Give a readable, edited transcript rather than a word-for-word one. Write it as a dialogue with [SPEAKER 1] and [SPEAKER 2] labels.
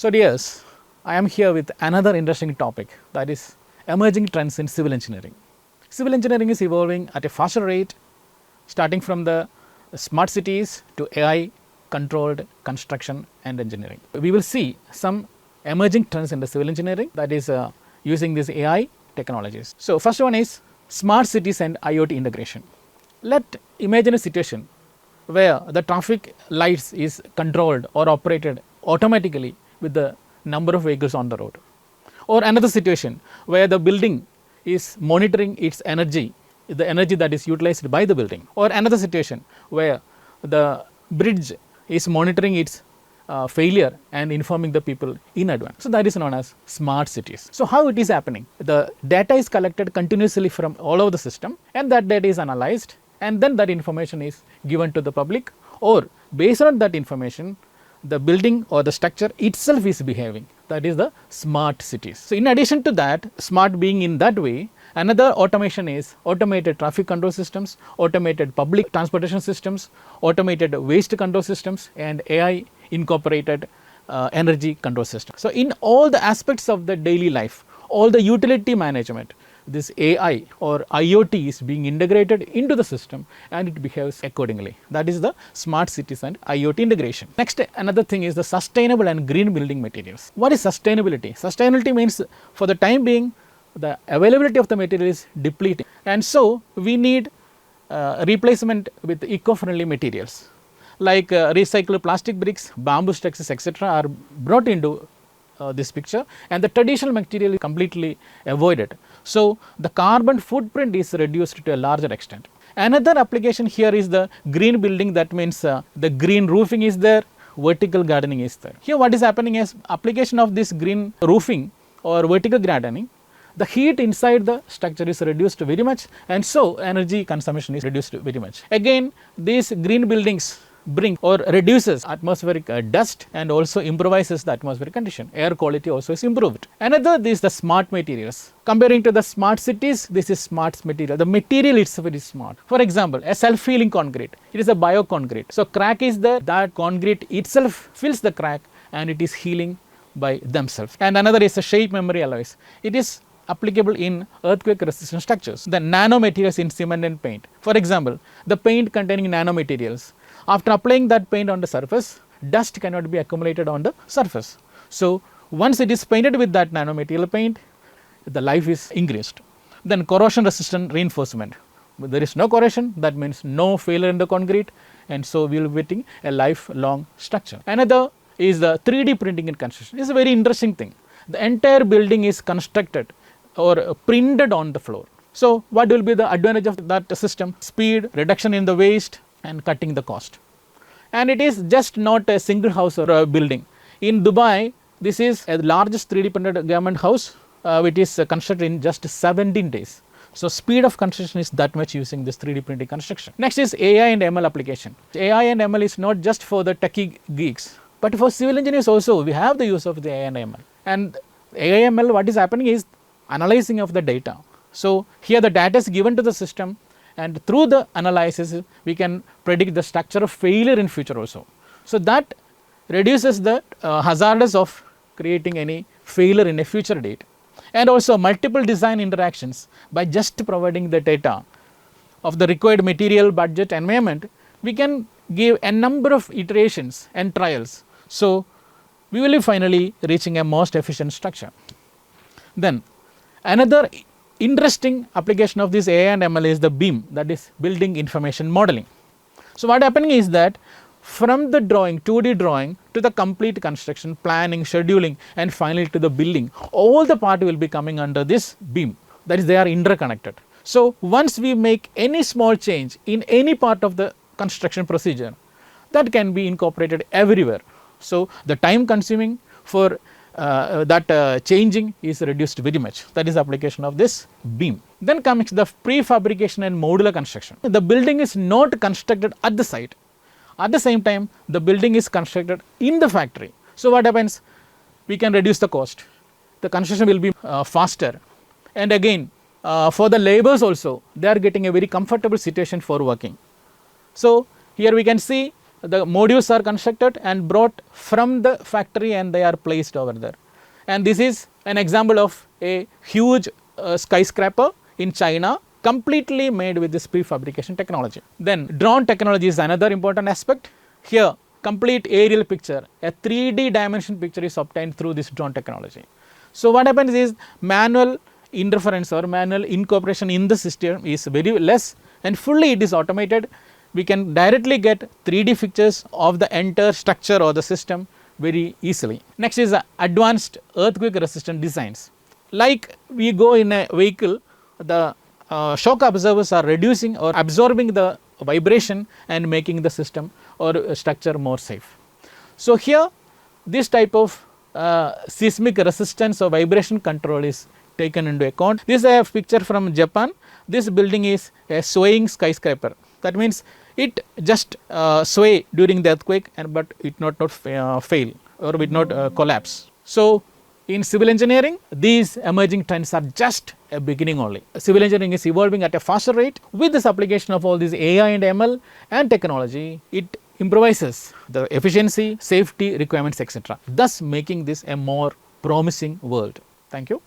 [SPEAKER 1] So dears, I am here with another interesting topic, that is emerging trends in civil engineering. Civil engineering is evolving at a faster rate, starting from the smart cities to AI controlled construction and engineering. We will see some emerging trends in the civil engineering, that is using these AI technologies. So first one is smart cities and IoT integration. Let imagine a situation where the traffic lights is controlled or operated automatically with the number of vehicles on the road, or another situation where the building is monitoring its energy, the energy that is utilized by the building, or another situation where the bridge is monitoring its failure and informing the people in advance. So that is known as smart cities. So how it is happening? The data is collected continuously from all over the system, and that data is analyzed, and then that information is given to the public, or based on that information the building or the structure itself is behaving. That is the smart cities. So in addition to that, smart being in that way, another automation is automated traffic control systems, automated public transportation systems, automated waste control systems, and AI incorporated energy control systems. So in all the aspects of the daily life, all the utility management, this AI or IoT is being integrated into the system and it behaves accordingly. That is the smart cities and IoT integration. Next, another thing is the sustainable and green building materials. What is sustainability? Sustainability means for the time being the availability of the material is depleting, and so we need replacement with eco-friendly materials like recycled plastic bricks, bamboo structures, etc. are brought into this picture, and the traditional material is completely avoided. So the carbon footprint is reduced to a larger extent. Another application here is the green building. That means the green roofing is there, vertical gardening is there. Here what is happening is application of this green roofing or vertical gardening, the heat inside the structure is reduced very much, and so energy consumption is reduced very much. Again, these green buildings bring or reduces atmospheric dust and also improvises the atmospheric condition. Air quality also is improved. Another is the smart materials. Comparing to the smart cities, this is smart material. The material itself is smart. For example, a self-healing concrete. It is a bio-concrete. So crack is there, that concrete itself fills the crack and it is healing by themselves. And another is the shape memory alloys. It is applicable in earthquake resistant structures. The nanomaterials in cement and paint. For example, the paint containing nanomaterials. After applying that paint on the surface, dust cannot be accumulated on the surface. So once it is painted with that nanomaterial paint, the life is increased. Then corrosion resistant reinforcement. There is no corrosion, that means no failure in the concrete, and so we will be getting a lifelong structure. Another is the 3D printing in construction. It is a very interesting thing. The entire building is constructed or printed on the floor. So what will be the advantage of that system? Speed, reduction in the waste, and cutting the cost. And it is just not a single house or a building. In Dubai, this is the largest 3D printed government house which is constructed in just 17 days. So speed of construction is that much using this 3D printing construction. Next is AI and ML application. AI and ML is not just for the techie geeks, but for civil engineers also we have the use of the AI and ML. And AI ML, what is happening is analyzing of the data. So here the data is given to the system, and through the analysis we can predict the structure of failure in future also. So that reduces the hazards of creating any failure in a future date. And also multiple design interactions. By just providing the data of the required material, budget, environment, we can give a number of iterations and trials. So we will be finally reaching a most efficient structure. Then another interesting application of this AI and ML is the BIM, that is building information modeling. So what happening is that from the drawing, 2D drawing, to the complete construction, planning, scheduling, and finally to the building, all the part will be coming under this BIM, that is they are interconnected. So once we make any small change in any part of the construction procedure, that can be incorporated everywhere. So the time consuming for changing is reduced very much. That is the application of this BIM. Then comes the prefabrication and modular construction. The building is not constructed at the site. At the same time, the building is constructed in the factory. So what happens? We can reduce the cost. The construction will be faster. And again, for the laborers also, they are getting a very comfortable situation for working. So here we can see the modules are constructed and brought from the factory and they are placed over there. And this is an example of a huge skyscraper in China, completely made with this prefabrication technology. Then drone technology is another important aspect. Here complete aerial picture, a 3D dimension picture is obtained through this drone technology. So what happens is manual interference or manual incorporation in the system is very less, and fully it is automated. We can directly get 3D pictures of the entire structure or the system very easily. Next is advanced earthquake resistant designs. Like we go in a vehicle, the shock absorbers are reducing or absorbing the vibration and making the system or structure more safe. So here this type of seismic resistance or vibration control is taken into account. This is a picture from Japan. This building is a swaying skyscraper. That means it just sway during the earthquake, but it not fail or it not collapse. So in civil engineering, these emerging trends are just a beginning only. Civil engineering is evolving at a faster rate. With this application of all these AI and ML and technology, it improvises the efficiency, safety requirements, etc., thus making this a more promising world. Thank you.